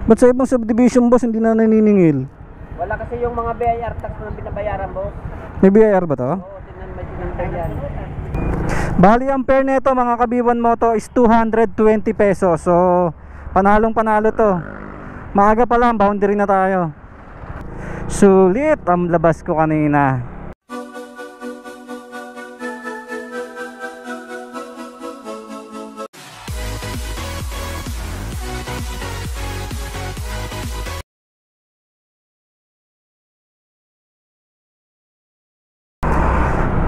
Ba't sa ibang subdivision boss hindi na naniningil? Wala kasi yung mga BIR tax na binabayaran, boss. May BIR ba to? Oo, tingnan mo yung yan. Bali ang fare nito mga kabiwan mo to is 220 pesos. So panalong panalo to. Maaga pa lang, boundary na tayo. Sulit ang labas ko kanina.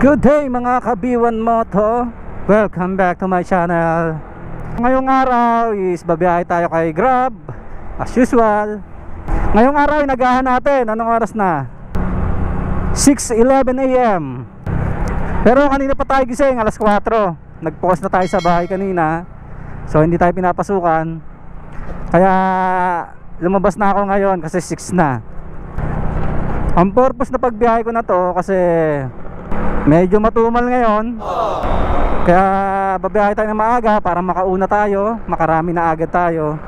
Good day mga kabiwan moto. Welcome back to my channel. Ngayong araw is babiyahe tayo kay Grab as usual. Ngayong araw nagahan natin. Anong oras na? 6:11 AM. Pero kanina pa tayo gising, alas 4. Nag-pause na tayo sa bahay kanina. So hindi tayo pinapasukan. Kaya lumabas na ako ngayon kasi 6 na. Ang purpose na pagbiyahe ko na to kasi medyo matumal ngayon. Kaya babiyahe tayo ng maaga para makauna tayo, makarami na agad tayo.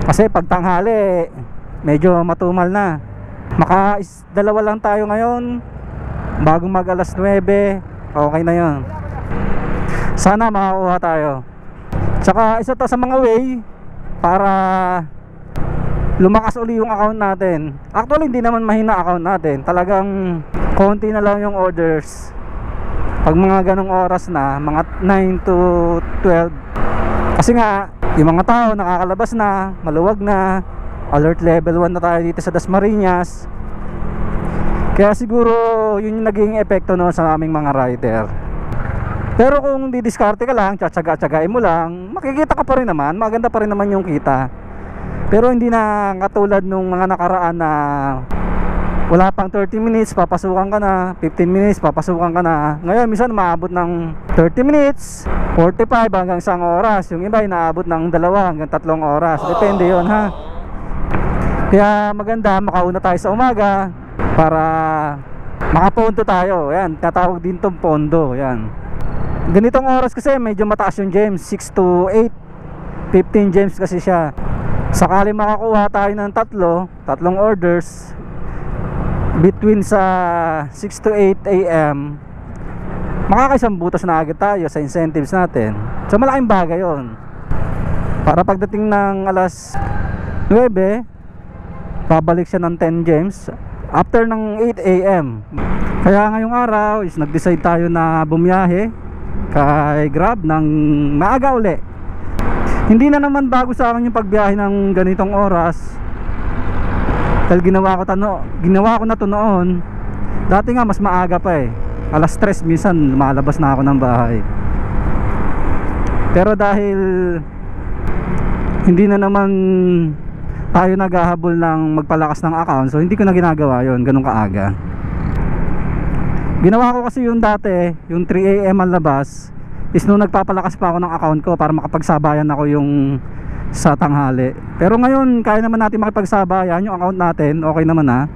Kasi pag tanghali medyo matumal na. Dalawa lang tayo ngayon bago mag alas 9. Okay na yun. Sana makakuha tayo. Tsaka isa to sa mga way para lumakas uli yung account natin. Actually hindi naman mahina account natin. Talagang konti na lang yung orders. Pag mga ganong oras na, mga 9 to 12. Kasi nga yung mga tao nakakalabas na, maluwag na, alert level 1 na tayo dito sa Dasmariñas. Kaya siguro yun yung naging epekto no sa aming mga rider. Pero kung didiskarte ka lang, tsatsaga-tsagain mo lang, makikita ka pa rin naman, maganda pa rin naman yung kita. Pero hindi na katulad nung mga nakaraan na wala pang 30 minutes, papasukan ka na. 15 minutes, papasukan ka na. Ngayon, minsan maabot ng 30 minutes, 45 hanggang 1 oras. Yung iba, inaabot ng 2 hanggang 3 oras. Depende yon ha. Kaya maganda, makauna tayo sa umaga para makapondo tayo. Yan, tatawag din tong pondo. Yan. Ganitong oras kasi medyo mataas yung gems. 6 to 8. 15 gems kasi siya. Sakali makakuha tayo ng tatlong orders between sa 6 to 8 AM, makakaisang butas na agad tayo sa incentives natin. So malaking bagay yun. Para pagdating ng alas 9, babalik siya ng 10 gems after ng 8 AM. Kaya ngayong araw is nag-decide tayo na bumiyahe kay Grab ng maaga uli. Hindi na naman bago sa akin yung pagbiyahe ng ganitong oras. Dahil ginawa ko na to noon. Dati nga mas maaga pa eh. Alas 3 minsan lumalabas na ako ng bahay. Pero dahil hindi na naman tayo naghahabol ng magpalakas ng account, so hindi ko na ginagawa yon ganun kaaga. Ginawa ko kasi yung dati, yung 3 AM ang labas, is nung nagpapalakas pa ako ng account ko para makapagsabayan ako yung sa tanghali. Pero ngayon kaya naman natin makipagsabayan yung account natin. Okay naman ha.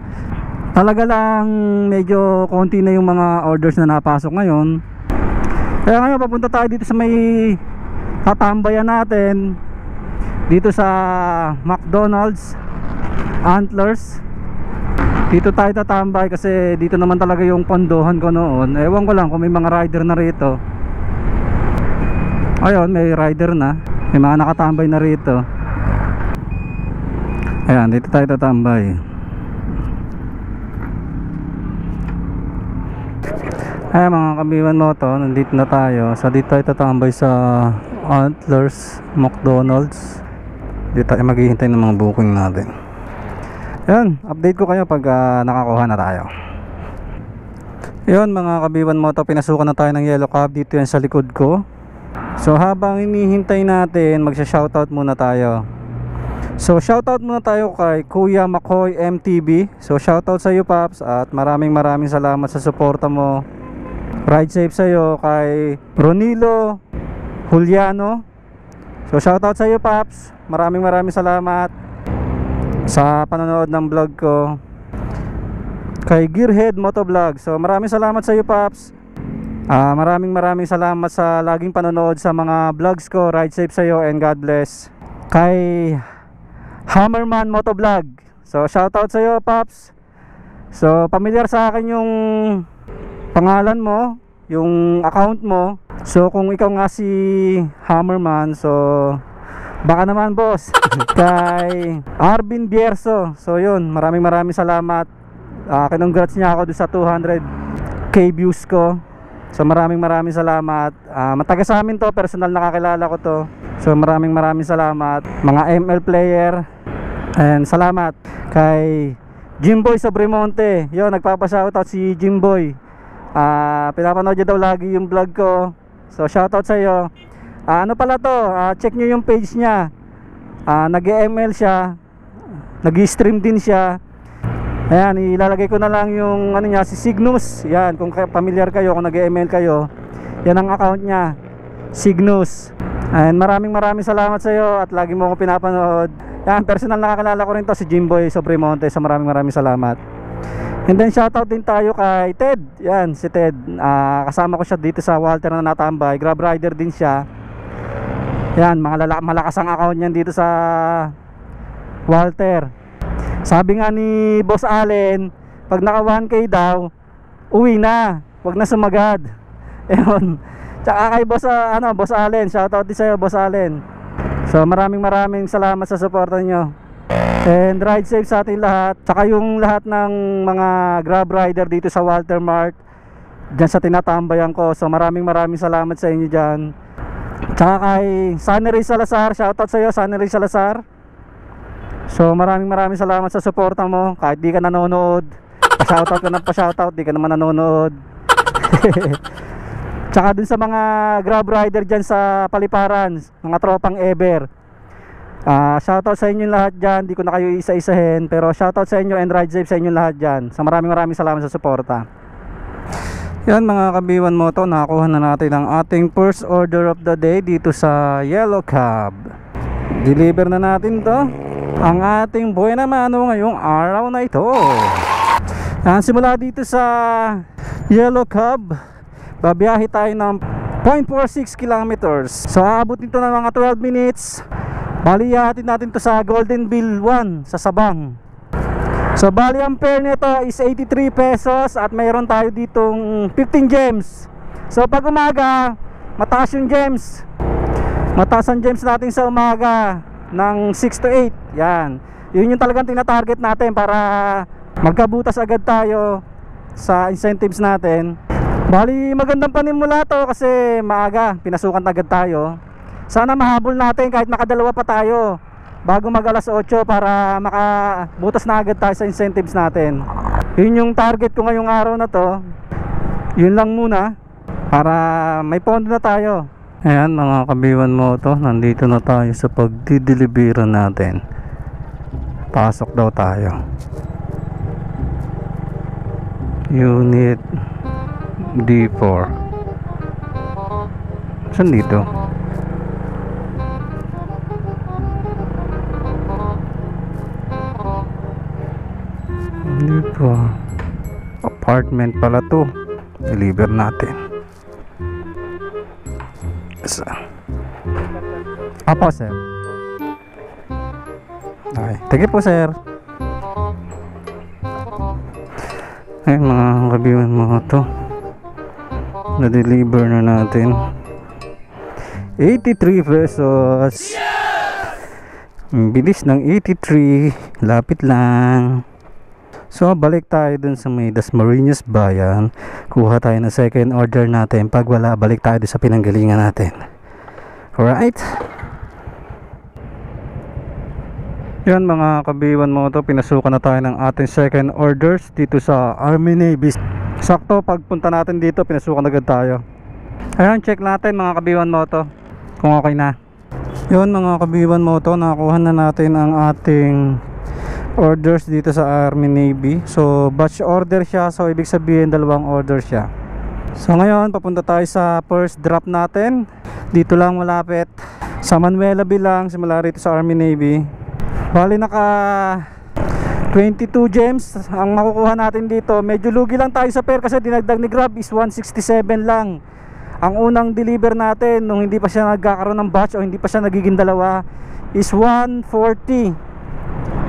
Talaga lang medyo konti na yung mga orders na napasok ngayon. Kaya ngayon papunta tayo dito sa may tatambayan natin, dito sa McDonald's Antlers. Dito tayo tatambay kasi dito naman talaga yung pondohan ko noon. Ewan ko lang kung may mga rider na rito. Ayun, may rider na. May mga nakatambay na rito. Ayan, dito tayo tatambay. Ayan mga kabiwan moto, nandito na tayo. So dito tayo tatambay sa Antlers McDonald's. Dito tayo maghihintay ng mga booking natin. Ayan, update ko kayo pag nakakuha na tayo. Ayan mga kabiwan moto, pinasukan na tayo ng yellow cab. Dito yan sa likod ko. So habang hinihintay natin, magsha-shoutout muna tayo. So shoutout muna tayo kay Kuya Makoy MTV. So shoutout sa iyo Paps at maraming salamat sa suporta mo. Ride safe sa iyo kay Ronilo Juliano. So shoutout sa iyo Paps. Maraming salamat sa panonood ng vlog ko. Kay Gearhead Motovlog. So maraming salamat sa iyo Paps. Maraming salamat sa laging panonood sa mga vlogs ko. Ride safe sa iyo and God bless. Kay Hammerman Motovlog. So shoutout sa iyo, Paps. So familiar sa akin yung pangalan mo, yung account mo. So kung ikaw nga si Hammerman, so baka naman boss. Kay Arvin Bierso. So yun, maraming salamat. Congrats niya ako doon sa 200k views ko. So maraming salamat. Mataga sa amin to, personal nakakilala ko to. So maraming salamat mga ML player. And salamat kay Jimboy Sobremonte. Yo, nagpapa-shoutout si Jimboy. Pinapanood niya daw lagi yung vlog ko. So shoutout sa iyo. Ano pala to? Check nyo yung page niya. Nag-ML siya. Nag-stream din siya. Ayan, ilalagay ko na lang yung ano niya, si Cygnus. Yan, kung familiar kayo, kung nag-ML kayo, yan ang account niya, Cygnus. And maraming salamat sa iyo at lagi mo ako pinapanood. Yan, personal nakakilala ko rin to, si Jimboy Sobremonte. So maraming salamat. And then shoutout din tayo kay Ted. Yan, si Ted. Kasama ko siya dito sa Walter na natambay. Grab rider din siya. Yan, malakas ang account niyan dito sa Walter. Sabi nga ni Boss Allen, pag naka 1K daw, uwi na, wag na sumagad. Ayun. Tsaka kay Boss Allen, shoutout din sa'yo, Boss Allen. So maraming salamat sa suporta nyo. And ride safe sa ating lahat. Tsaka yung lahat ng mga Grab rider dito sa Walter Mart, dyan sa tinatambayan ko. So maraming salamat sa inyo dyan. Tsaka kay Sunny Ray Salazar, shoutout sa'yo, Sunny Ray Salazar. So maraming salamat sa suporta mo. Kahit di ka nanonood, pa-shoutout, di ka naman nanonood. Tsaka dun sa mga Grab rider dyan sa Paliparan, mga tropang ever, shoutout sa inyo lahat dyan. Di ko na kayo isa-isahin, pero shoutout sa inyo and ride safe sa inyo lahat dyan. So maraming salamat sa suporta. Yan mga kabiwan mo to, nakakuha na natin ang ating first order of the day dito sa Yellow Cab. Deliver na natin to, ang ating buena mano ngayong araw na ito. Yan, simula dito sa Yellow Cab, babiyahe tayo ng 0.46 kilometers. So aabot nito ng mga 12 minutes. Bali hatid natin to sa Golden Bill 1 sa Sabang. So bali ang fare nito is 83 pesos at mayroon tayo ditong 15 gems. So pag umaga, mataas yung gems. Mataas ang gems natin sa umaga ng 6 to 8. Yan. Yun yung talagang tina-target natin para magkabutas agad tayo sa incentives natin. Bali magandang panimula to kasi maaga, pinasukan agad tayo. Sana mahabol natin kahit makadalawa pa tayo bago mag alas 8 para makabutas na agad tayo sa incentives natin. Yun yung target ko ngayong araw na to. Yun lang muna para may pondo na tayo. Ayan mga kabiwan mo to, nandito na tayo sa pagdideliveran natin. Pasok daw tayo. Unit D4. Saan dito? Dito. Apartment pala to. Deliver natin. Apo sir. Okay. Thank you po sir. Ay mga kabiwan mga to, na-deliver na natin 83 pesos. Bilis ng 83. Lapit lang. So balik tayo dun sa may Dasmariñas Bayan. Kuha tayo ng second order natin. Pag wala, balik tayo dun sa pinanggalingan natin. Alright. Yan mga kabiwan mo to, pinasukan na tayo ng ating second orders dito sa Army Navy. Sakto pagpunta natin dito, pinasukan agad tayo. Ayan, check natin mga kabiwan mo to kung okay na. Yun mga kabiwan mo to, nakakuha na natin ang ating orders dito sa Army Navy. So batch order siya, so ibig sabihin dalawang order siya. So ngayon papunta tayo sa first drop natin. Dito lang malapit sa Manuela Bilang, simula rito sa Army Navy. Bali naka 22 gems ang makukuha natin dito. Medyo lugi lang tayo sa fare kasi dinagdag ni Grab is 167 lang. Ang unang deliver natin nung hindi pa siya nagkakaroon ng batch o hindi pa siya nagiging dalawa is 140.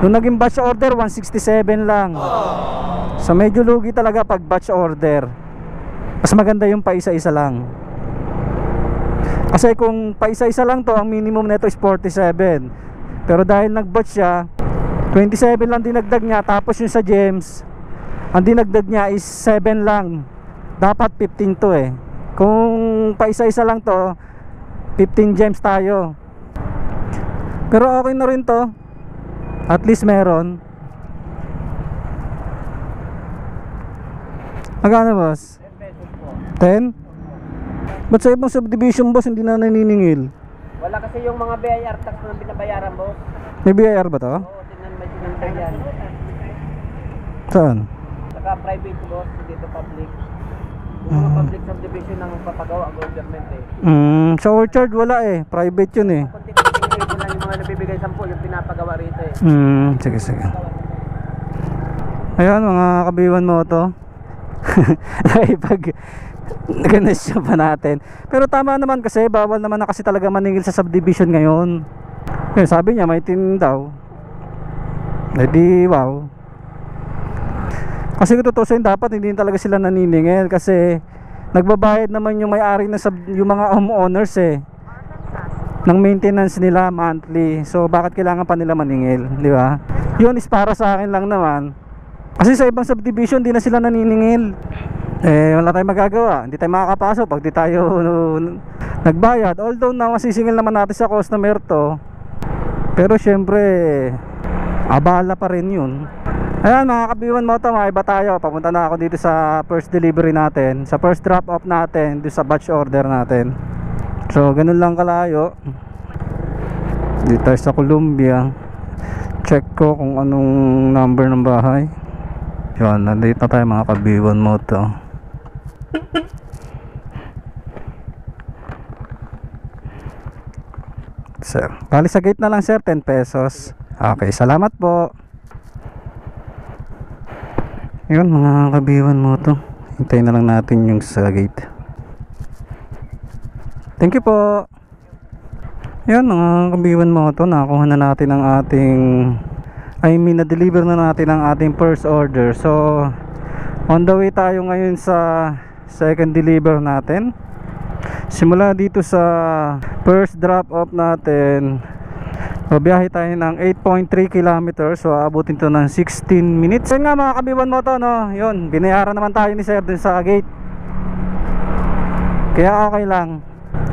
Nung naging batch order, 167 lang. So medyo lugi talaga pag batch order. Mas maganda yung paisa-isa lang. Kasi kung paisa-isa lang to, ang minimum nito is 47. Pero dahil nag-batch siya, 27 lang dinagdag niya. Tapos yung sa gems, ang dinagdag niya is 7 lang. Dapat 15 to eh. Kung paisa-isa lang to, 15 gems tayo. Pero okay na rin to. At least meron. Magkano boss? 10 pesos po. 10? Ba't sa ibang subdivision boss hindi na naniningil? Wala kasi yung mga BIR tax na binabayaran, boss. May BIR ba to? Oo, tingnan may sinantay yan. Saan? Saka private, boss, dito public. Yung mga public subdivision ng papagawa ang government eh. Sa Orchard wala eh. Private yun eh. Kunti-kunti lang yung mga nabibigay 10 yung pinapagawa rito eh. Sige sige. Ayan mga kabiwan mo to. Pag naganasya pa natin. Pero tama naman kasi bawal naman na kasi talaga maningil sa subdivision ngayon. Eh, sabi niya may tin daw. Eh di wow. Kasi kung tutusin dapat hindi talaga sila naniningil kasi nagbabayad naman yung may-ari na yung mga homeowners eh ng maintenance nila monthly. So bakit kailangan pa nila maningil, di ba? Yun is para sa akin lang naman. Kasi sa ibang subdivision di na sila naniningil. Eh wala tayong magagawa. Hindi tayo makakapasok pag di tayo nagbayad. Although na masisingil naman natin sa customer to. Pero syempre abala pa rin yun. Ayan mga kabiwan mo to, maiba tayo. Papunta na ako dito sa first delivery natin, sa first drop off natin, dito sa batch order natin. So ganun lang kalayo. Dito tayo sa Columbia. Check ko kung anong number ng bahay. Yun, nandito tayo mga kabiwan mo to. Sir, bali sa gate na lang sir, 10 pesos. Okay, salamat po. Yun mga kabiwan mo to. Hintayin na lang natin yung sa gate. Thank you po. Yun mga kabiwan mo to. Nakakuha na natin ang ating na-deliver na natin ang ating first order. So on the way tayo ngayon sa second deliver natin. Simula dito sa first drop off natin, biyahe tayo ng 8.3 kilometers. So abutin to ng 16 minutes. Yun nga mga kabiwan mo to, no? Yun, binayaran naman tayo ni sir dun sa gate. Kaya okay lang.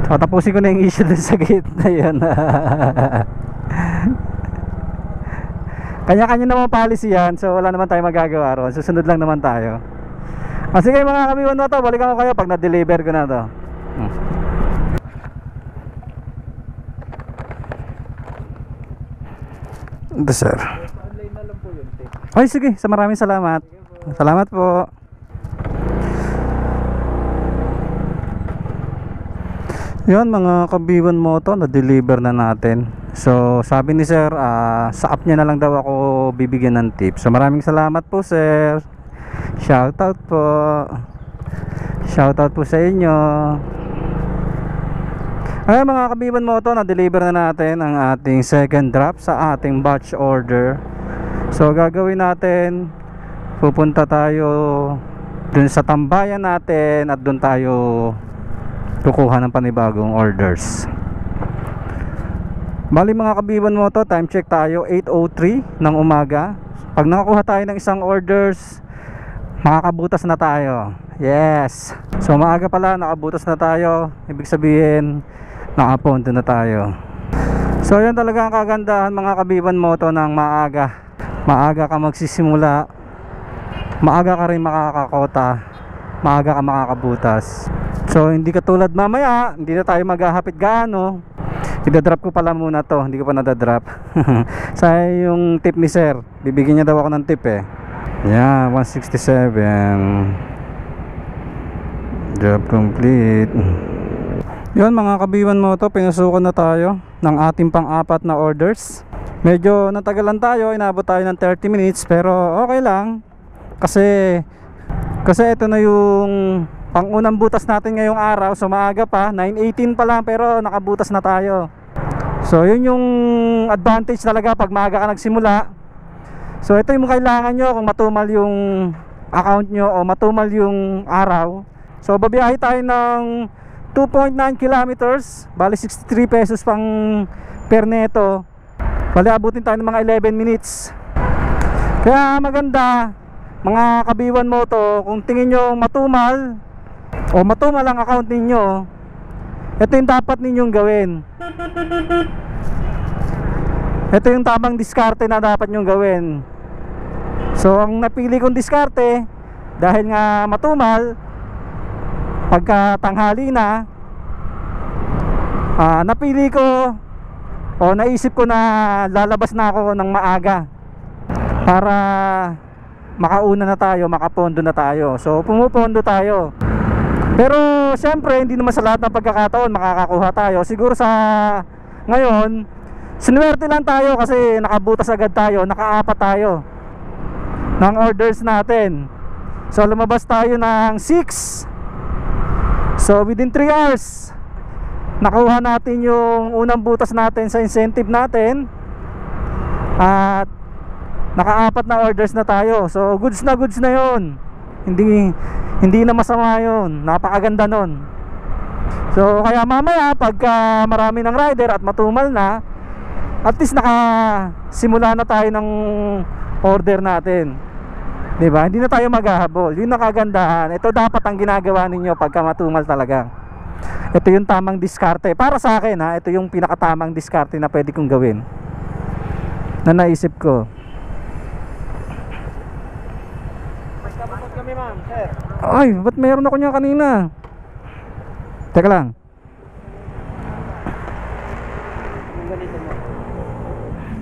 So tapusin ko na yung issue dun sa gate na yun. Kanya-kanya naman policy yan. So wala naman tayo magagawa ron. Susunod lang naman tayo. Sige mga kabiwan mo to, balikan ko kayo pag na-deliver ko na to. Ito sir. Online na lang po yun, te. Ay sige, sa maraming salamat. Salamat po. Yun mga kabiwan mo to, na-deliver na natin. So sabi ni sir, sa app niya na lang daw ako bibigyan ng tip. So maraming salamat po sir. Shoutout po. Shoutout po sa inyo. Ay mga kabiwan mo to, na-deliver na natin ang ating second drop sa ating batch order. So gagawin natin, pupunta tayo dun sa tambayan natin at dun tayo kukuha ng panibagong orders. Bali mga kabiwan mo to, time check tayo 8:03 ng umaga. Pag nakakuha tayo ng isang orders, makakabutas na tayo. Yes. So maaga pala, nakabutas na tayo. Ibig sabihin nakapunto na tayo. So yan talaga ang kagandahan mga kabiwan mo to, ng maaga. Maaga ka magsisimula, maaga ka rin makakakota, maaga ka makakabutas. So hindi katulad mamaya, hindi na tayo maghahapit gaano. Idadrop ko pala muna to, hindi ko pa nadadrop. Sa yung tip ni sir, bibigyan niya daw ako ng tip eh. Yeah, 167. Job complete. Yun mga kabiwan mo to, pinasukan na tayo ng ating pang-apat na orders. Medyo natagalan tayo, inabot tayo ng 30 minutes pero okay lang. Kasi ito na yung pang-unang butas natin ngayong araw. So maaga pa, 9:18 pa lang pero nakabutas na tayo. So yun yung advantage talaga pag maaga ka nagsimula. So ito yung kailangan nyo kung matumal yung account nyo o matumal yung araw. So babiyahe tayo ng 2.9 kilometers, bali 63 pesos pang per neto. Bali abutin tayo ng mga 11 minutes. Kaya maganda mga kabiwan mo to, kung tingin nyo matumal o matumal ang account ninyo, ito yung dapat ninyong gawin. Ito yung tamang diskarte na dapat nyong gawin. So ang napili kong diskarte, dahil nga matumal, pagka tanghali na, napili ko o naisip ko na lalabas na ako ng maaga para makauna na tayo, makapondo na tayo. So pumupondo tayo. Pero syempre hindi naman sa lahat ng pagkakataon makakakuha tayo. Siguro sa ngayon sinuwerte lang tayo kasi nakabutas agad tayo, nakaapat tayo ng orders natin. So lumabas tayo ng 6. So within 3 hours nakuha natin yung unang butas natin sa incentive natin. At nakaapat na orders na tayo. So goods na yun. Hindi na masama yun. Napakaganda nun. So kaya mamaya pagka marami ng rider at matumal na, at least nakasimula na tayo ng order natin, diba? Hindi na tayo maghahabol. Yun nakagandahan. Ito dapat ang ginagawa ninyo pagka matumal talaga. Ito yung tamang diskarte para sa akin, ha. Ito yung pinakatamang diskarte na pwede kong gawin, na naisip ko. Magkabot kami ma'am, sir. Ay, ba't meron ako niya kanina? Teka lang. Yung ganito mo.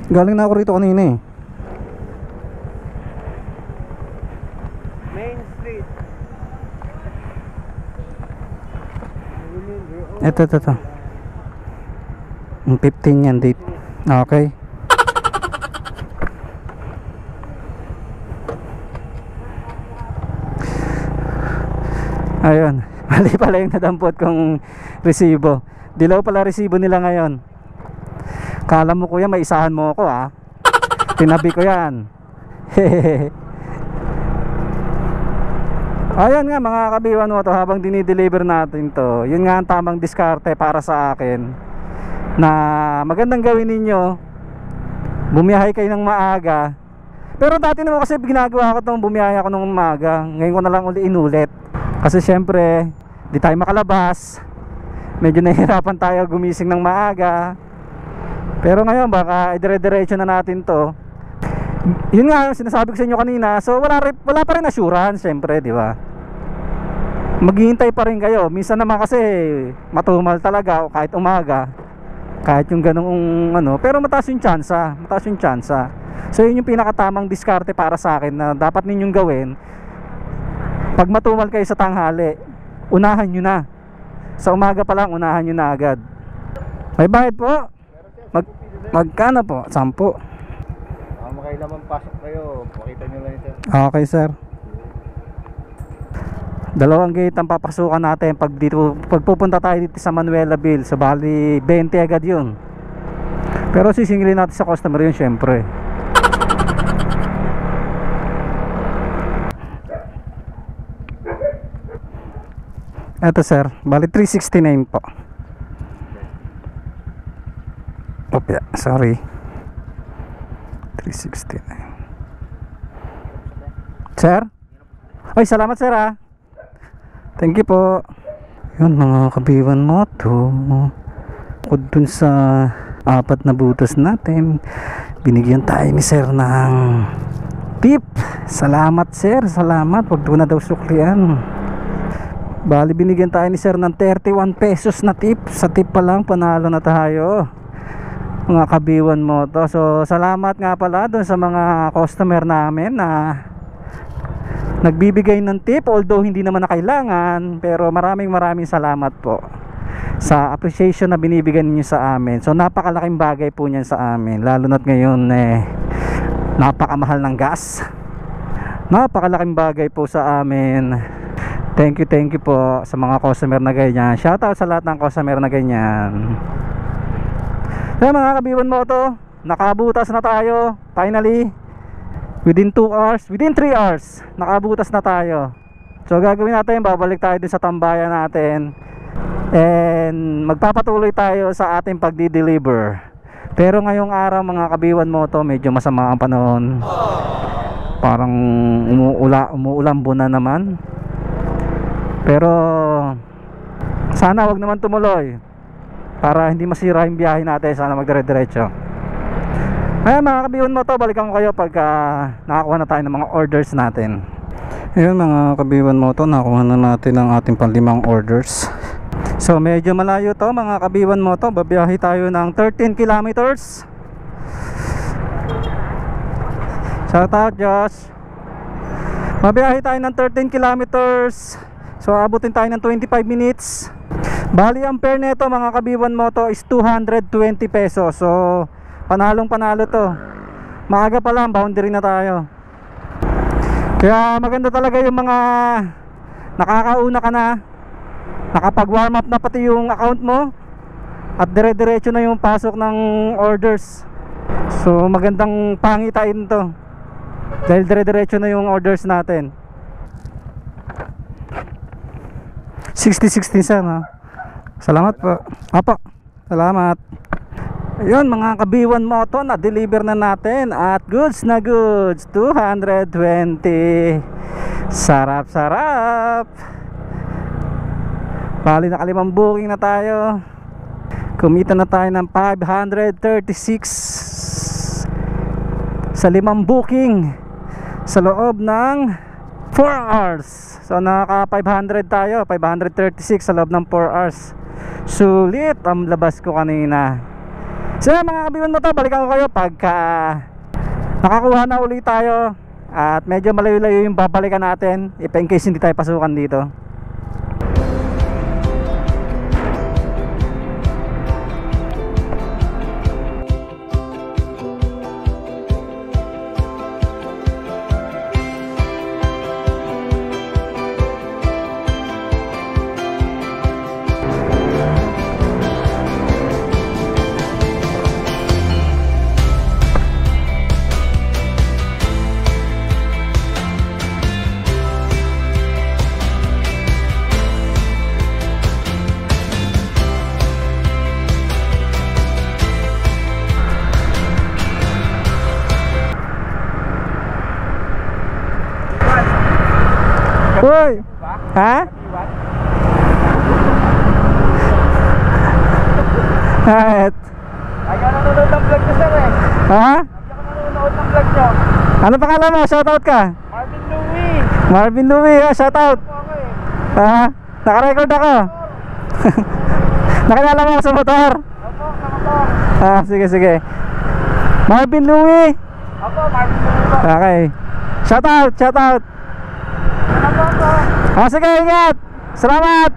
Galing na ako rito kanina eh. Main Street. Ito. Yung 15 yan date. Okay. Ayun. Mali pala yung nadampot kong resibo. Dilaw pala resibo nila ngayon. Kala mo kuya may isahan mo ako, ha. Tinabi ko yan. Ayan nga mga kabiwan mo to, habang dinideliver natin to, yun nga ang tamang diskarte para sa akin, na magandang gawin ninyo. Bumiyahe kayo ng maaga. Pero dati naman kasi ginagawa ko itong bumiyahe ako ng maaga. Ngayon ko na lang uli inulit. Kasi syempre di tayo makalabas, medyo nahihirapan tayo gumising ng maaga. Pero ngayon baka idire-diretso na natin to. Yun nga sinasabi ko sa inyo kanina. So wala pa rin assurance syempre, di ba? Maghihintay pa rin kayo. Minsan naman kasi matumal talaga kahit umaga, kahit yung ganung ano, pero mataas yung tsansa. So yun yung pinakatamang diskarte para sa akin na dapat ninyong gawin. Pag matumal kayo sa tanghali, unahan nyo na. Sa umaga pa lang, unahan nyo na agad. May bayad po. Magkano po? 10. Makailaman pasok kayo. Pakita nyo lang ito. Okay sir. 2 gate ang papasukan natin pag pupunta tayo dito sa Manuela-Ville. So bali 20 agad yun. Pero sisingilin natin sa customer yun syempre. Eto sir, bali 369 po. Opya, sorry. 369. Sir? Ay, salamat sir, ha. Thank you po. Yun mga kabiwan mo to. Bukod dun sa 4 na butas natin, binigyan tayo ni sir ng tip. Salamat sir, salamat. Wag doon na daw suklian. Bali binigyan tayo ni sir ng 31 pesos na tip. Sa tip pa lang panalo na tayo mga kabiwan mo to. So salamat nga pala dun sa mga customer namin na nagbibigay ng tip, although hindi naman na kailangan, pero maraming salamat po sa appreciation na binibigyan niyo sa amin. So napakalaking bagay po niyan sa amin, lalo na't ngayon napakamahal ng gas. Napakalaking bagay po sa amin. Thank you po sa mga customer na ganyan. Shoutout sa lahat ng customer na ganyan. So mga kabiwan mo to, nakabutas na tayo finally. within 2 hours, within 3 hours nakabutas na tayo. So gagawin natin, babalik tayo din sa tambayan natin and magpapatuloy tayo sa ating pagdi-deliver. Pero ngayong araw mga kabiwan moto, medyo masama ang panahon. Parang umuulambo na naman. Pero sana wag naman tumuloy para hindi masira yung biyahe natin. Sana magdire-diretso. Ayan mga kabiwan moto, balikan ko kayo pagka nakakuha na tayo ng mga orders natin. Ayan mga kabiwan moto, nakakuha na natin ang ating pang-5 orders. So medyo malayo to mga kabiwan moto, babiyahe tayo ng 13 kilometers. Shout out Josh. Babiyahe tayo ng 13 kilometers. So abutin tayo ng 25 minutes. Bali ang fare nito mga kabiwan moto is 220 pesos. So panalong panalo to. Maaga pa lang, boundary na tayo. Kaya maganda talaga yung mga nakakauna ka na, nakapag warm up na pati yung account mo, at dire-diretso na yung pasok ng orders. So magandang pangitain to dahil dire-diretso na yung orders natin. 60-60 sana. Salamat po. Apa, salamat. Ayun mga kabiwan moto, na deliver na natin at goods na goods, 220. Sarap sarap. Bali naka-5 booking na tayo. Kumita na tayo ng 536 sa 5 booking sa loob ng 4 hours. So naka 500 tayo, 536 sa loob ng 4 hours. Sulit ang labas ko kanina. So mga kabiwan mo to, balikan ko kayo pagka nakakuha na ulit tayo at medyo malayo-layo yung babalikan natin, if in case hindi tayo pasukan dito. Uy! Ha? Kahit? Ay ka nanonood ng vlog nyo sir eh. Ha? Ay ka nanonood ng vlog nyo. Ano pangalan mo? Shoutout ka? Marvin Louie. Marvin Louie, shoutout! Ako eh. Ha? Naka-record ako! Nakilala mo ako sa motor? Opo, sa motor. Sige sige. Marvin Louie! Opo, Marvin Louie po. Okay. Shoutout! Shoutout! Ano po po? Sige, ingat! Salamat!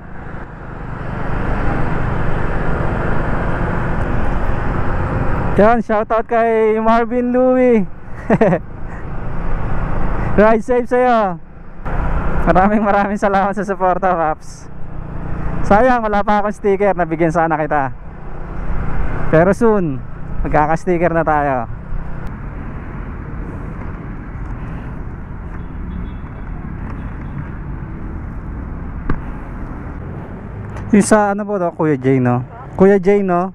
Yan, shoutout kay Marvin Louie. Ride safe sa'yo. Maraming salamat sa suporta, Paps. Sayang, wala pa akong sticker. Nabigyan sana kita. Pero soon, magkaka-sticker na tayo. Yung sa ano po to, Kuya Jay no? Kuya Jay no?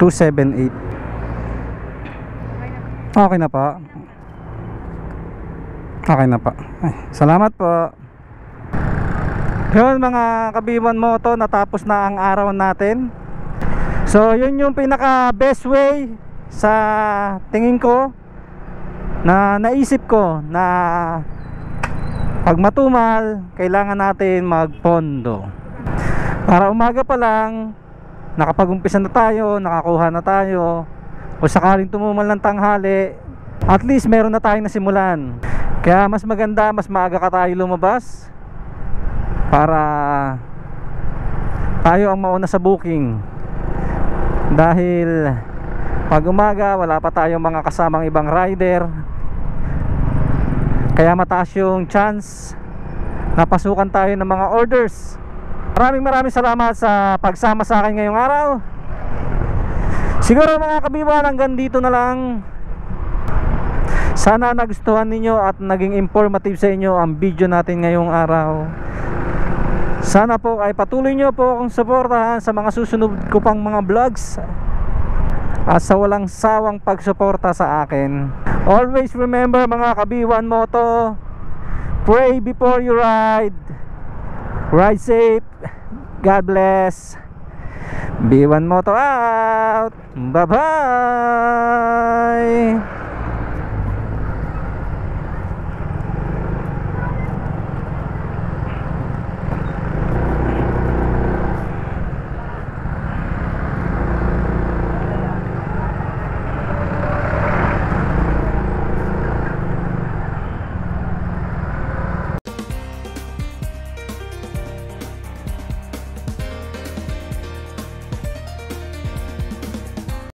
278. Okay na pa. Okay na pa. Ay, salamat po. Yun mga kabiwan moto, natapos na ang araw natin. So yun yung pinaka best way sa tingin ko, na naisip ko na pag matumal, kailangan natin magpondo. Para umaga pa lang, nakapag-umpisa na tayo, nakakuha na tayo. O sakaling tumumal ng tanghali, at least meron na tayong nasimulan. Kaya mas maganda, mas maaga ka tayo lumabas para tayo ang mauna sa booking. Dahil pag umaga, wala pa tayong mga kasamang ibang rider, kaya mataas yung chance na pasukan tayo ng mga orders. Maraming salamat sa pagsama sa akin ngayong araw. Siguro mga kabiwan, hanggang dito na lang. Sana nagustuhan ninyo at naging informative sa inyo ang video natin ngayong araw. Sana po ay patuloy nyo po akong suportahan sa mga susunod ko pang mga vlogs at sa walang sawang pagsuporta sa akin. Always remember mga ka-B1 Moto, pray before you ride. Ride safe. God bless. B1 Moto out. Bye bye.